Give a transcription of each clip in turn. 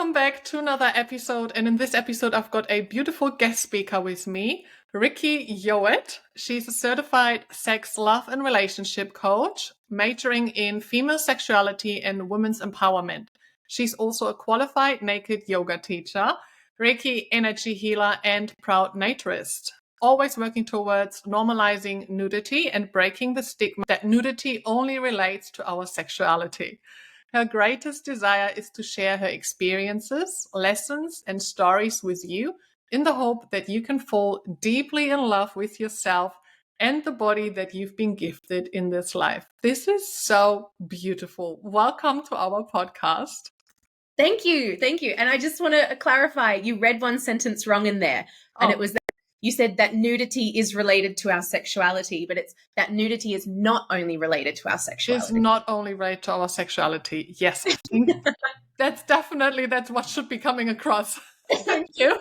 Welcome back to another episode. And in this episode, I've got a beautiful guest speaker with me, Rikki Yeowart. She's a certified sex, love, and relationship coach, majoring in female sexuality and women's empowerment. She's also a qualified naked yoga teacher, Reiki energy healer, and proud naturist. Always working towards normalizing nudity and breaking the stigma that nudity only relates to our sexuality. Her greatest desire is to share her experiences, lessons, and stories with you in the hope that you can fall deeply in love with yourself and the body that you've been gifted in this life. This is so beautiful. Welcome to our podcast. Thank you. Thank you. And I just want to clarify, you read one sentence wrong in there. And it was that you said that nudity is related to our sexuality, but it's that nudity is not only related to our sexuality. It's not only related to our sexuality. Yes, I think that's what should be coming across. Thank you.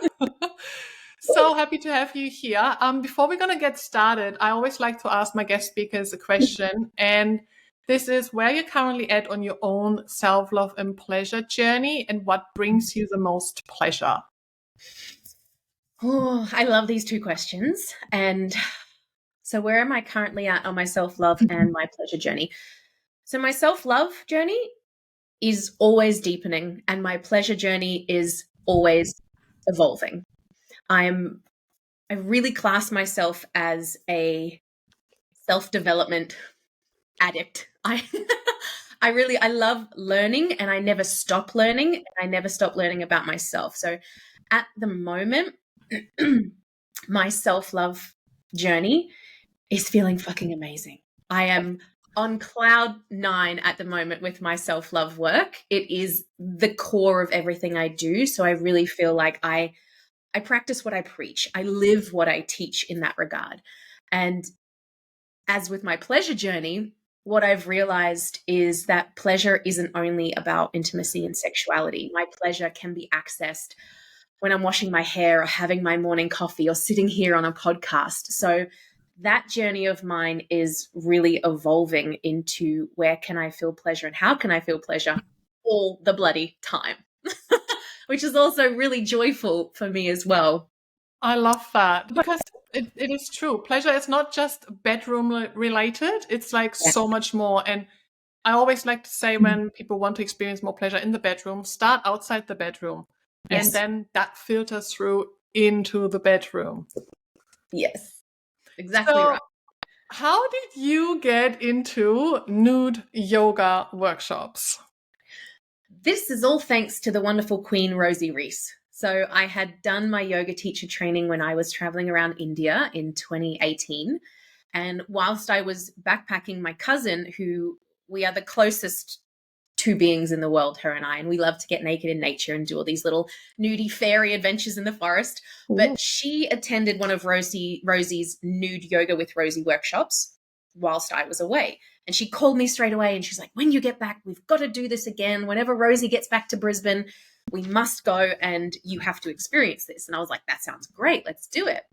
So happy to have you here. Before we're going to get started, I always like to ask my guest speakers a question. And this is where you're currently at on your own self-love and pleasure journey and what brings you the most pleasure. Oh, I love these two questions. And so where am I currently at on my self-love and my pleasure journey? So my self-love journey is always deepening and my pleasure journey is always evolving. I really class myself as a self-development addict. I love learning and I never stop learning and I never stop learning about myself. So at the moment, my self-love journey is feeling fucking amazing. I am on cloud 9 at the moment with my self-love work. It is the core of everything I do. So I really feel like I practice what I preach. I live what I teach in that regard. And as with my pleasure journey, what I've realized is that pleasure isn't only about intimacy and sexuality. My pleasure can be accessed when I'm washing my hair or having my morning coffee or sitting here on a podcast. So that journey of mine is really evolving into where can I feel pleasure and how can I feel pleasure all the bloody time, which is also really joyful for me as well. I love that because it is true. Pleasure is not just bedroom related. It's like so much more. And I always like to say when people want to experience more pleasure in the bedroom, start outside the bedroom. Yes. And then that filters through into the bedroom. Yes, exactly right. How did you get into nude yoga workshops? This is all thanks to the wonderful Queen Rosie Reese. So I had done my yoga teacher training when I was traveling around India in 2018. And whilst I was backpacking, my cousin, who we are the closest two beings in the world, her and I, and we love to get naked in nature and do all these little nudie fairy adventures in the forest. Ooh. But she attended one of Rosie's Nude Yoga with Rosie workshops whilst I was away. And she called me straight away and she's like, when you get back, we've got to do this again. Whenever Rosie gets back to Brisbane, we must go and you have to experience this. And I was like, that sounds great. Let's do it.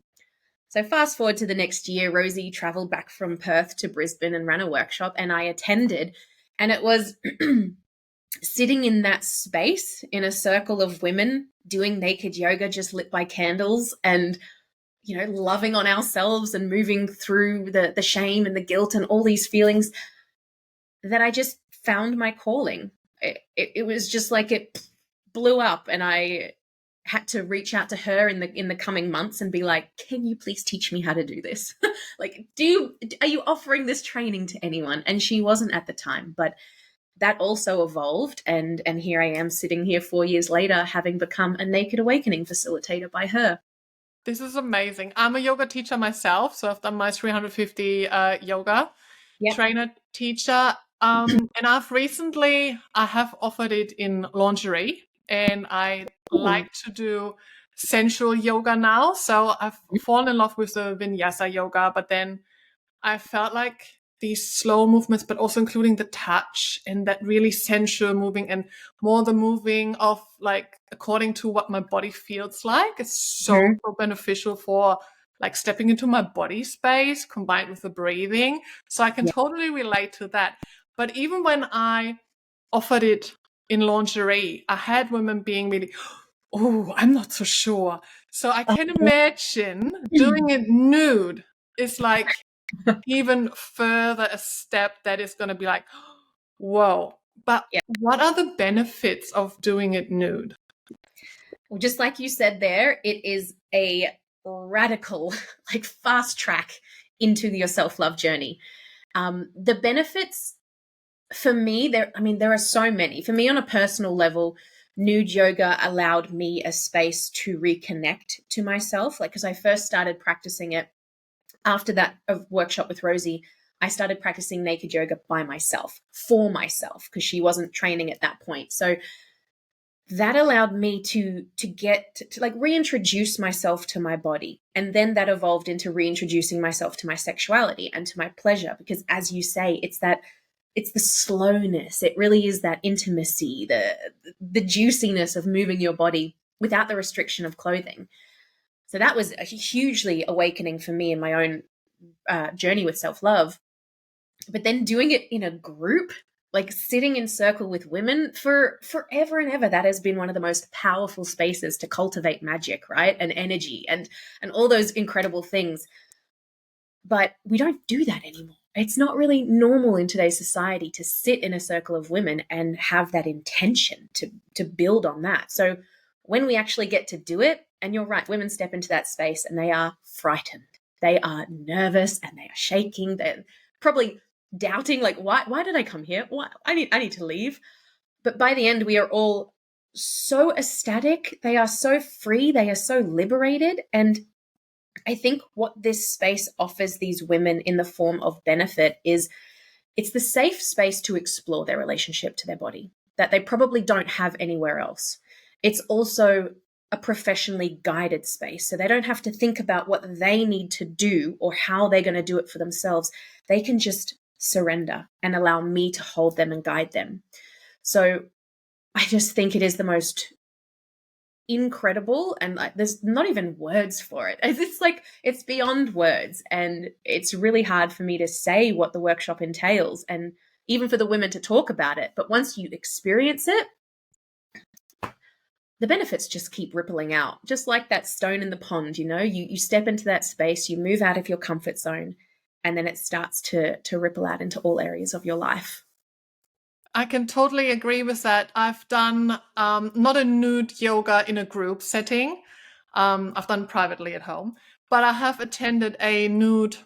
So fast forward to the next year, Rosie traveled back from Perth to Brisbane and ran a workshop and I attended. And it was sitting in that space in a circle of women doing naked yoga, just lit by candles and, you know, loving on ourselves and moving through the shame and the guilt and all these feelings that I just found my calling. It was just like it blew up and I had to reach out to her in the coming months and be like, can you please teach me how to do this? Like, are you offering this training to anyone? And she wasn't at the time, but that also evolved. And here I am sitting here 4 years later, having become a Naked Awakening facilitator by her. This is amazing. I'm a yoga teacher myself. So I've done my 350 yoga trainer teacher. And I have offered it in lingerie and I like to do sensual yoga now. So I've fallen in love with the vinyasa yoga, but then I felt like these slow movements, but also including the touch and that really sensual moving and more the moving of like according to what my body feels like is so beneficial for like stepping into my body space combined with the breathing. So I can totally relate to that. But even when I offered it in lingerie. I had women being really, oh, I'm not so sure. So I can imagine doing it nude is like even further a step that is going to be like, whoa. But Yeah. what are the benefits of doing it nude? Well, just like you said there, it is a radical, like fast track into your self-love journey. The benefits for me, there are so many. For me, on a personal level, nude yoga allowed me a space to reconnect to myself. Like, because I first started practicing it after that workshop with Rosie, I started practicing naked yoga by myself, for myself, because she wasn't training at that point. So that allowed me to get to like reintroduce myself to my body, and then that evolved into reintroducing myself to my sexuality and to my pleasure, because as you say, it's the slowness, it really is that intimacy, the juiciness of moving your body without the restriction of clothing. So that was a hugely awakening for me in my own journey with self-love. But then doing it in a group, like sitting in circle with women for forever and ever, that has been one of the most powerful spaces to cultivate magic, right? And energy and all those incredible things. But we don't do that anymore. It's not really normal in today's society to sit in a circle of women and have that intention to build on that. So when we actually get to do it, and you're right, women step into that space and they are frightened. They are nervous and they are shaking. They're probably doubting, like, why did I come here? Why I need to leave. But by the end, we are all so ecstatic. They are so free. They are so liberated. And I think what this space offers these women in the form of benefit is it's the safe space to explore their relationship to their body that they probably don't have anywhere else. It's also a professionally guided space, so they don't have to think about what they need to do or how they're going to do it for themselves. They can just surrender and allow me to hold them and guide them. So I just think it is the most incredible, and like there's not even words for it. It's like it's beyond words, and it's really hard for me to say what the workshop entails and even for the women to talk about it. But once you experience it, the benefits just keep rippling out, just like that stone in the pond. You step into that space, you move out of your comfort zone, and then it starts to ripple out into all areas of your life. I can totally agree with that. I've done not a nude yoga in a group setting. I've done privately at home, but I have attended a nude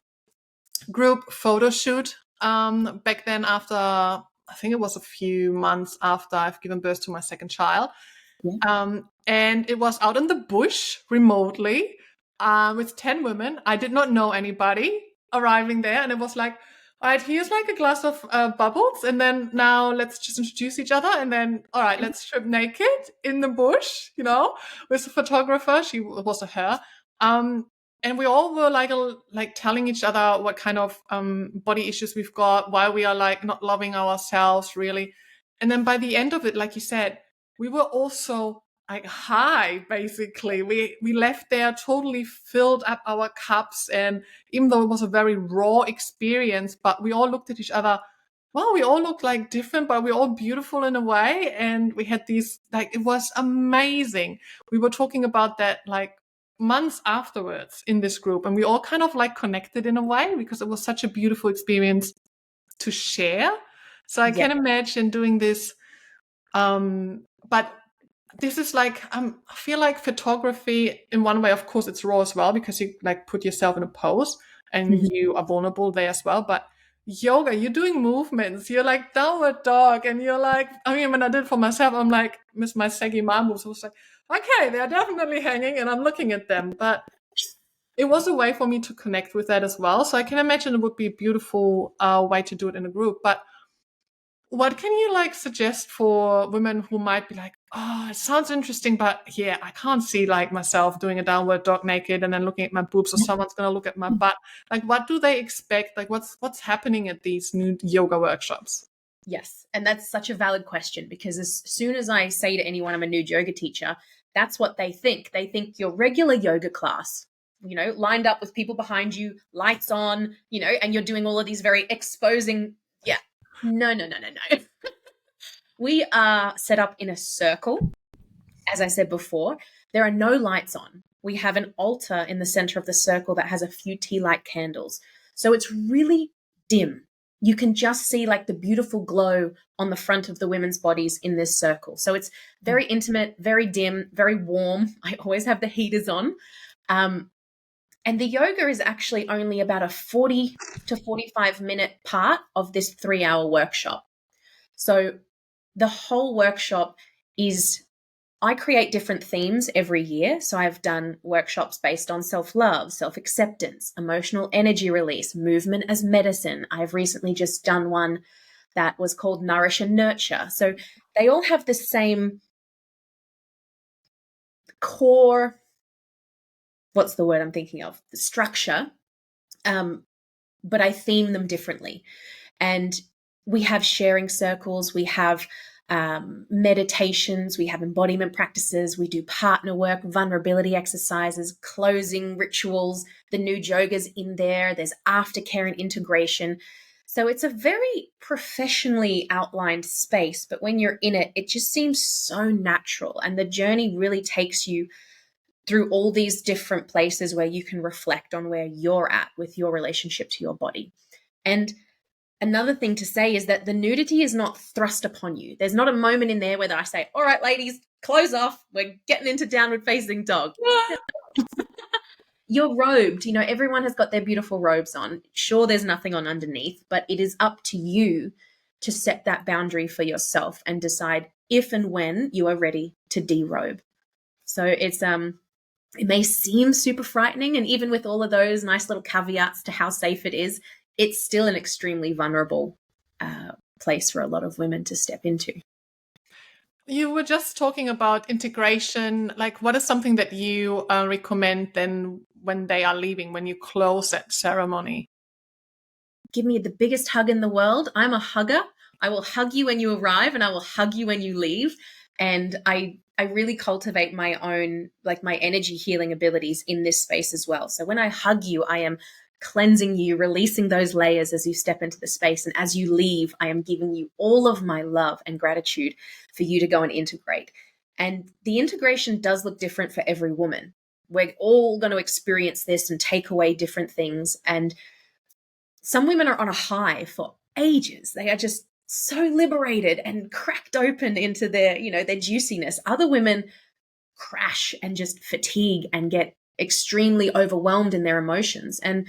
group photo shoot back then after, I think it was a few months after I've given birth to my second child. Yeah. And it was out in the bush remotely with 10 women. I did not know anybody arriving there. And it was like, all right, here's like a glass of bubbles. And then now let's just introduce each other. And then, all right, let's strip naked in the bush, with a photographer. She was a her. And we all were like telling each other what kind of body issues we've got, why we are like not loving ourselves really. And then by the end of it, like you said, we were also like high, basically. We left there totally filled up our cups. And even though it was a very raw experience, but we all looked at each other, wow, we all look like different, but we're all beautiful in a way. And we had these, like, it was amazing. We were talking about that like months afterwards in this group. And we all kind of like connected in a way because it was such a beautiful experience to share. So I Yeah. can imagine doing this. But this is like, I feel like photography in one way, of course, it's raw as well because you like put yourself in a pose and Mhm. you are vulnerable there as well. But yoga, you're doing movements, you're like downward dog, and you're like, I mean, when I did it for myself, I'm like, miss my saggy mom moves. I was like, okay, they're definitely hanging, and I'm looking at them. But it was a way for me to connect with that as well. So I can imagine it would be a beautiful way to do it in a group. But what can you like suggest for women who might be like, oh, it sounds interesting, but yeah, I can't see like myself doing a downward dog naked and then looking at my boobs, or someone's gonna look at my butt. Like, what do they expect? Like, what's happening at these nude yoga workshops? Yes. And that's such a valid question, because as soon as I say to anyone I'm a nude yoga teacher, that's what they think. They think your regular yoga class, lined up with people behind you, lights on, and you're doing all of these very exposing. Yeah. No, no, no, no, no. We are set up in a circle. As I said before, there are no lights on. We have an altar in the center of the circle that has a few tea light candles. So it's really dim. You can just see like the beautiful glow on the front of the women's bodies in this circle. So it's very intimate, very dim, very warm. I always have the heaters on. And the yoga is actually only about a 40 to 45-minute part of this 3-hour workshop. So the whole workshop is, I create different themes every year. So I've done workshops based on self-love, self-acceptance, emotional energy release, movement as medicine. I've recently just done one that was called Nourish and Nurture. So they all have the same core, what's the word I'm thinking of? The structure, but I theme them differently. And we have sharing circles, we have meditations, we have embodiment practices, we do partner work, vulnerability exercises, closing rituals, the Nude yoga's in there, there's aftercare and integration. So it's a very professionally outlined space, but when you're in it, it just seems so natural. And the journey really takes you through all these different places where you can reflect on where you're at with your relationship to your body. And another thing to say is that the nudity is not thrust upon you. There's not a moment in there where I say, all right, ladies, clothes off. We're getting into downward facing dog. You're robed. You know, everyone has got their beautiful robes on. Sure, there's nothing on underneath, but it is up to you to set that boundary for yourself and decide if and when you are ready to derobe. So it may seem super frightening, and even with all of those nice little caveats to how safe it is, it's still an extremely vulnerable place for a lot of women to step into. You were just talking about integration. Like, what is something that you recommend then when they are leaving, when you close that ceremony? Give me the biggest hug in the world. I'm a hugger. I will hug you when you arrive and I will hug you when you leave. And I really cultivate my own, like my energy healing abilities in this space as well. So when I hug you, I am cleansing you, releasing those layers as you step into the space. And as you leave, I am giving you all of my love and gratitude for you to go and integrate. And the integration does look different for every woman. We're all going to experience this and take away different things. And some women are on a high for ages. They are just so liberated and cracked open into their, their juiciness. Other women crash and just fatigue and get extremely overwhelmed in their emotions. And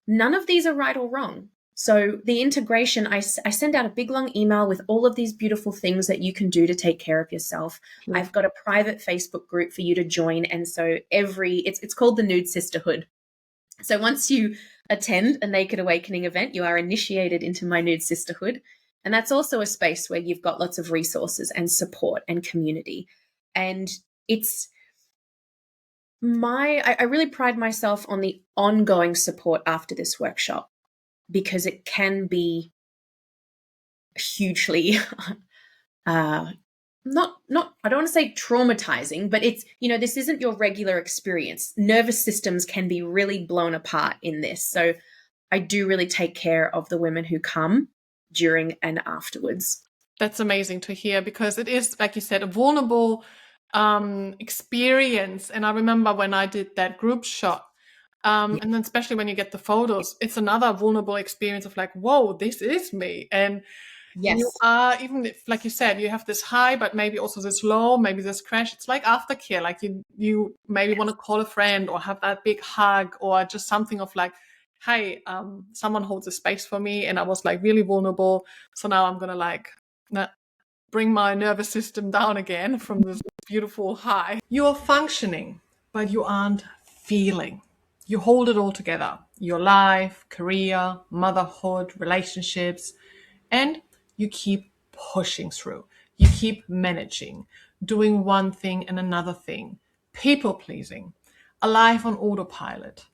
none of these are right or wrong. So the integration, I send out a big long email with all of these beautiful things that you can do to take care of yourself. Sure. I've got a private Facebook group for you to join. And so it's called the Nude Sisterhood. So once you attend a Naked Awakening event, you are initiated into my Nude Sisterhood. And that's also a space where you've got lots of resources and support and community. And I really pride myself on the ongoing support after this workshop, because it can be hugely, I don't want to say traumatizing, but it's, this isn't your regular experience. Nervous systems can be really blown apart in this. So I do really take care of the women who come during and afterwards. That's amazing to hear, because it is, like you said, a vulnerable experience. And I remember when I did that group shot, and then especially when you get the photos, it's another vulnerable experience of like, whoa, this is me. And yes, you are, even if, like you said, you have this high, but maybe also this low, maybe this crash. It's like aftercare, like you maybe want to call a friend or have that big hug, or just something of like, hey, someone holds a space for me, and I was like really vulnerable. So now I'm gonna like bring my nervous system down again from this beautiful high. You are functioning, but you aren't feeling. You hold it all together. Your life, career, motherhood, relationships, and you keep pushing through. You keep managing, doing one thing and another thing, people pleasing, alive on autopilot.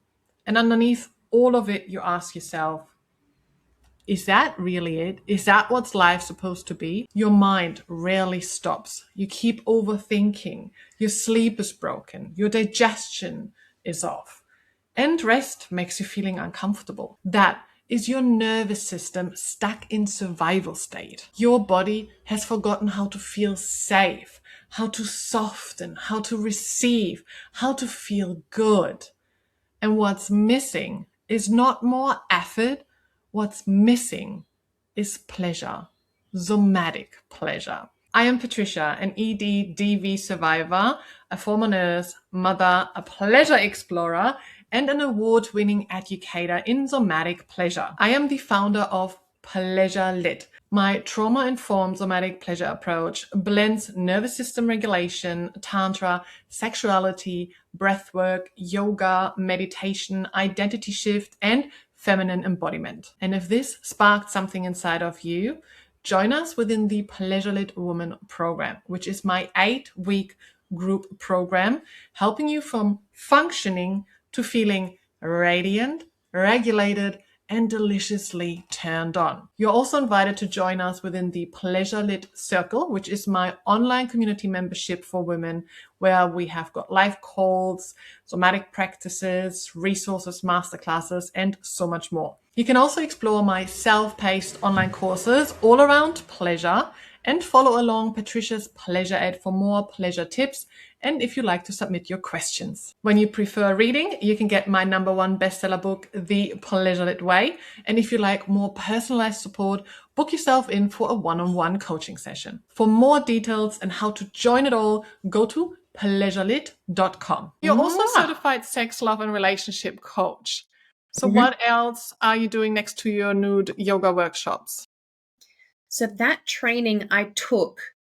And underneath all of it, you ask yourself, is that really it? Is that what life's supposed to be? Your mind rarely stops. You keep overthinking. Your sleep is broken. Your digestion is off. And rest makes you feeling uncomfortable. That is your nervous system stuck in survival state. Your body has forgotten how to feel safe, how to soften, how to receive, how to feel good. And what's missing is not more effort. What's missing is pleasure, somatic pleasure. I am Patricia, an ED/DV survivor, a former nurse, mother, a pleasure explorer, and an award-winning educator in somatic pleasure. I am the founder of Pleasure Lit. My trauma-informed somatic pleasure approach blends nervous system regulation, tantra, sexuality, breathwork, yoga, meditation, identity shift, and feminine embodiment. And if this sparked something inside of you, join us within the Pleasure Lit Woman program, which is my 8-week group program, helping you from functioning to feeling radiant, regulated, and deliciously turned on. You're also invited to join us within the Pleasure Lit Circle, which is my online community membership for women, where we have got live calls, somatic practices, resources, masterclasses, and so much more. You can also explore my self-paced online courses all around pleasure and follow along Patricia's Pleasure Ed for more pleasure tips, and if you like to submit your questions. When you prefer reading, you can get my #1 bestseller book, The Pleasure Lit Way. And if you like more personalized support, book yourself in for a one-on-one coaching session. For more details and how to join it all, go to pleasurelit.com. You're also a certified sex, love, and relationship coach. So what else are you doing next to your nude yoga workshops? So that training I took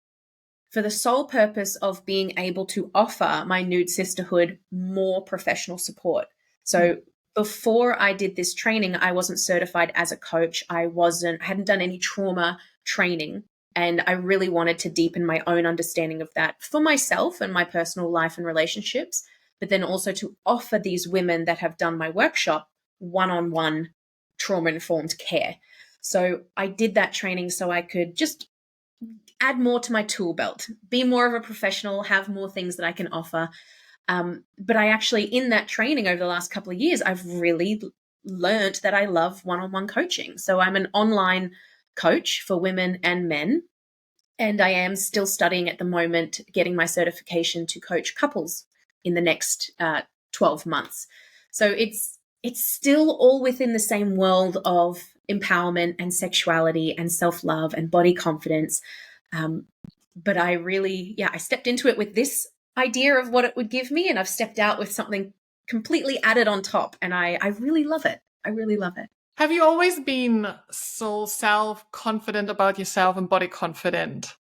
for the sole purpose of being able to offer my nude sisterhood more professional support. So before I did this training, I wasn't certified as a coach. I hadn't done any trauma training. And I really wanted to deepen my own understanding of that for myself and my personal life and relationships, but then also to offer these women that have done my workshop one-on-one trauma-informed care. So I did that training so I could just add more to my tool belt, be more of a professional, have more things that I can offer. But I actually, in that training over the last couple of years, I've really learned that I love one-on-one coaching. So I'm an online coach for women and men, and I am still studying at the moment, getting my certification to coach couples in the next 12 months. So it's still all within the same world of empowerment and sexuality and self-love and body confidence. But I really, I stepped into it with this idea of what it would give me, and I've stepped out with something completely added on top, and I really love it. I really love it. Have you always been so self-confident about yourself and body confident?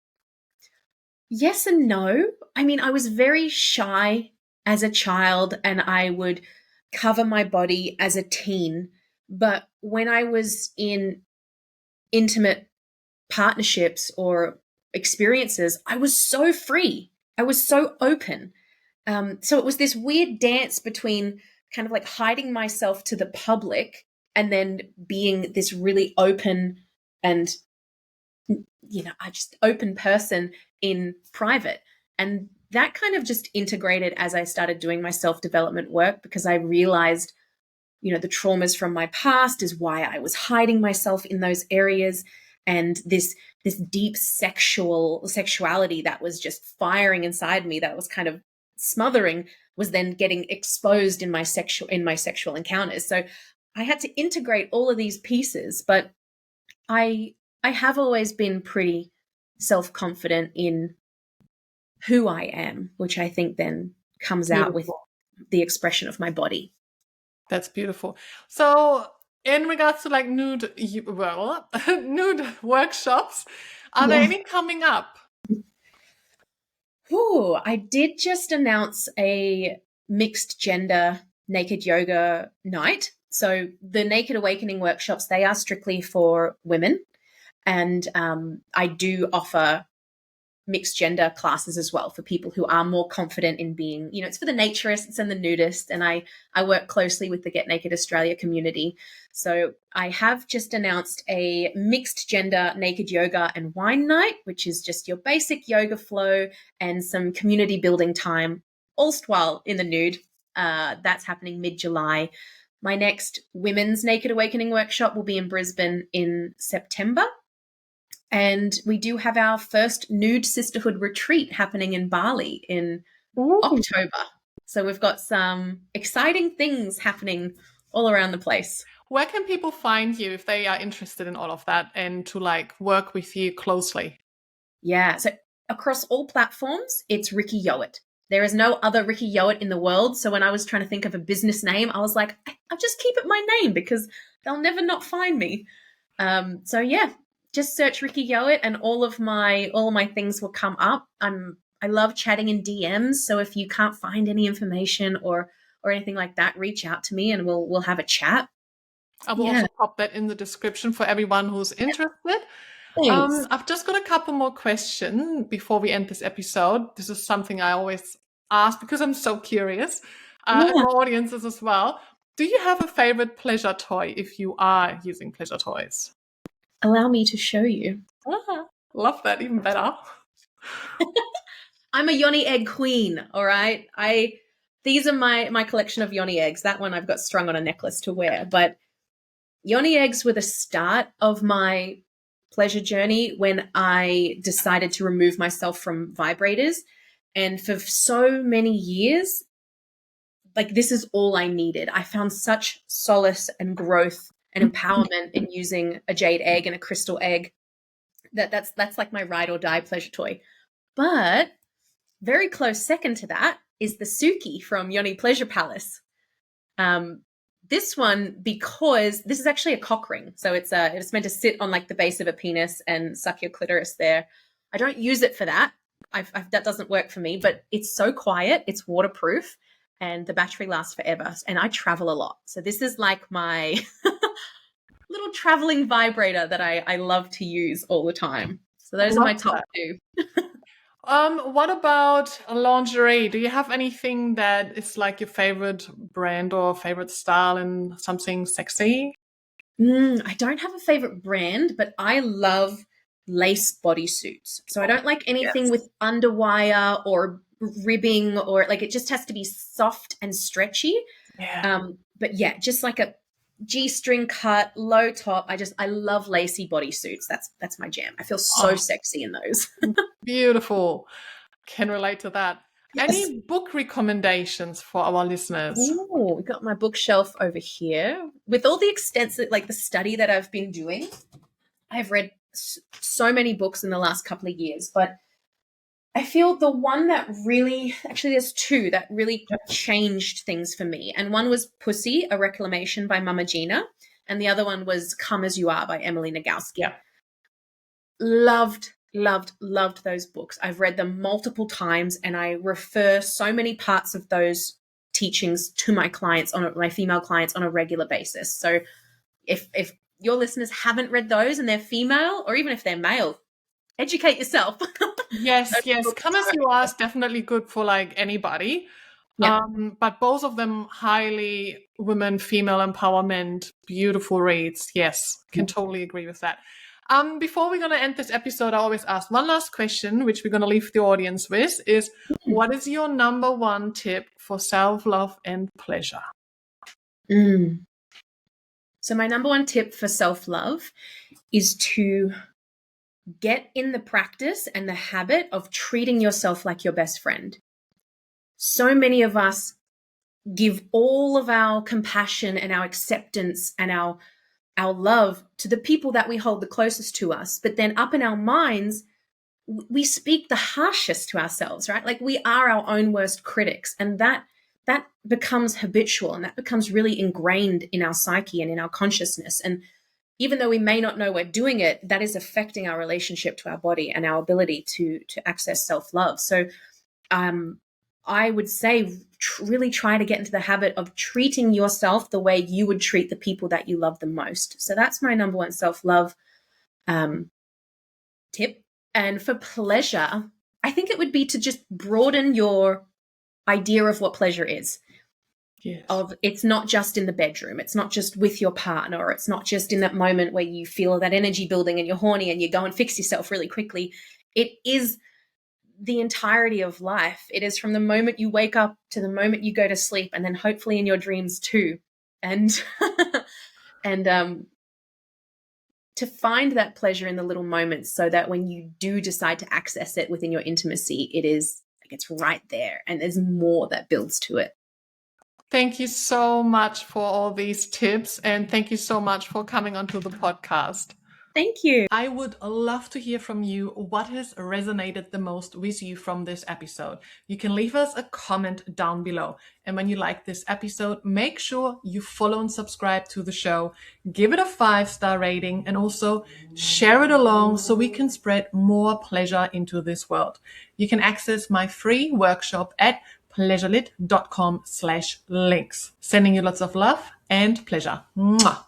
Yes and no. I mean, I was very shy as a child, and I would cover my body as a teen. But when I was in intimate partnerships or experiences, I was so free. I was so open. So it was this weird dance between kind of like hiding myself to the public and then being this really open and, I just open person in private. And that kind of just integrated as I started doing my self-development work, because I realized, the traumas from my past is why I was hiding myself in those areas. And this deep sexuality that was just firing inside me, that was kind of smothering, was then getting exposed in my sexual encounters. So I had to integrate all of these pieces, but I have always been pretty self-confident in who I am, which I think then comes out with the expression of my body. That's beautiful. So in regards to like nude workshops, are there any coming up? I did just announce a mixed gender naked yoga night. So the Naked Awakening workshops, they are strictly for women. And I do offer mixed gender classes as well for people who are more confident in being, it's for the naturists and the nudists. And I work closely with the Get Naked Australia community. So I have just announced a mixed gender naked yoga and wine night, which is just your basic yoga flow and some community building time, all while in the nude. That's happening mid-July. My next Women's Naked Awakening workshop will be in Brisbane in September. And we do have our first Nude Sisterhood retreat happening in Bali in October. So we've got some exciting things happening all around the place. Where can people find you if they are interested in all of that and to like work with you closely? Yeah. So across all platforms, it's Rikki Yeowart. There is no other Rikki Yeowart in the world. So when I was trying to think of a business name, I was like, I'll just keep it my name because they'll never not find me. So yeah, just search Rikki Yeowart and all of my things will come up. I love chatting in DMs. So if you can't find any information or anything like that, reach out to me and we'll have a chat. I will also pop that in the description for everyone who's interested. Thanks. I've just got a couple more questions before we end this episode. This is something I always ask because I'm so curious, and my audiences as well. Do you have a favorite pleasure toy if you are using pleasure toys? Allow me to show you. Love that, even better. I'm a Yoni egg queen, all right? These are my collection of Yoni eggs. That one I've got strung on a necklace to wear, but Yoni eggs were the start of my pleasure journey when I decided to remove myself from vibrators. And for so many years, like this is all I needed. I found such solace and growth and empowerment in using a jade egg and a crystal egg that's like my ride or die pleasure toy. But very close second to that is the Suki from Yoni Pleasure Palace. This one, because this is actually a cock ring. So it's meant to sit on like the base of a penis and suck your clitoris there. I don't use it for that. That doesn't work for me, but it's so quiet. It's waterproof and the battery lasts forever. And I travel a lot. So this is like my little traveling vibrator that I love to use all the time. So those are my top two. What about lingerie? Do you have anything that is like your favorite brand or favorite style and something sexy? I don't have a favorite brand, but I love lace bodysuits. So I don't like anything with underwire or ribbing or like it just has to be soft and stretchy. Yeah. But yeah, just like a G-string cut, low top. I love lacy bodysuits. That's my jam. I feel so sexy in those. Beautiful. Can relate to that. Yes. Any book recommendations for our listeners? Oh, we got my bookshelf over here with all the extensive, like the study that I've been doing. I've read so many books in the last couple of years, but I feel the one that really, actually there's two that really changed things for me. And one was Pussy, A Reclamation by Mama Gina. And the other one was Come As You Are by Emily Nagoski. Yeah. Loved those books. I've read them multiple times and I refer so many parts of those teachings to my clients, my female clients on a regular basis. So if your listeners haven't read those and they're female or even if they're male, educate yourself. Yes. Come As You Are is definitely good for like anybody. Yeah. But both of them highly women, female empowerment, beautiful reads. Yes, can totally agree with that. Before we're going to end this episode, I always ask one last question, which we're going to leave the audience with, is what is your number one tip for self-love and pleasure? So my number one tip for self-love is to get in the practice and the habit of treating yourself like your best friend. So many of us give all of our compassion and our acceptance and our love to the people that we hold the closest to us. But then up in our minds, we speak the harshest to ourselves, right? Like we are our own worst critics. And that becomes habitual and that becomes really ingrained in our psyche and in our consciousness. And even though we may not know we're doing it, that is affecting our relationship to our body and our ability to access self-love. So I would say really try to get into the habit of treating yourself the way you would treat the people that you love the most. So that's my number one self-love tip. And for pleasure, I think it would be to just broaden your idea of what pleasure is. Yes. It's not just in the bedroom. It's not just with your partner. Or it's not just in that moment where you feel that energy building and you're horny and you go and fix yourself really quickly. It is the entirety of life. It is from the moment you wake up to the moment you go to sleep, and then hopefully in your dreams too. and and to find that pleasure in the little moments, so that when you do decide to access it within your intimacy, it is like it's right there, and there's more that builds to it. Thank you so much for all these tips, and thank you so much for coming onto the podcast. Thank you. I would love to hear from you what has resonated the most with you from this episode. You can leave us a comment down below. And when you like this episode, make sure you follow and subscribe to the show, give it a 5-star rating, and also share it along so we can spread more pleasure into this world. You can access my free workshop at pleasurelit.com/links. Sending you lots of love and pleasure. Mwah.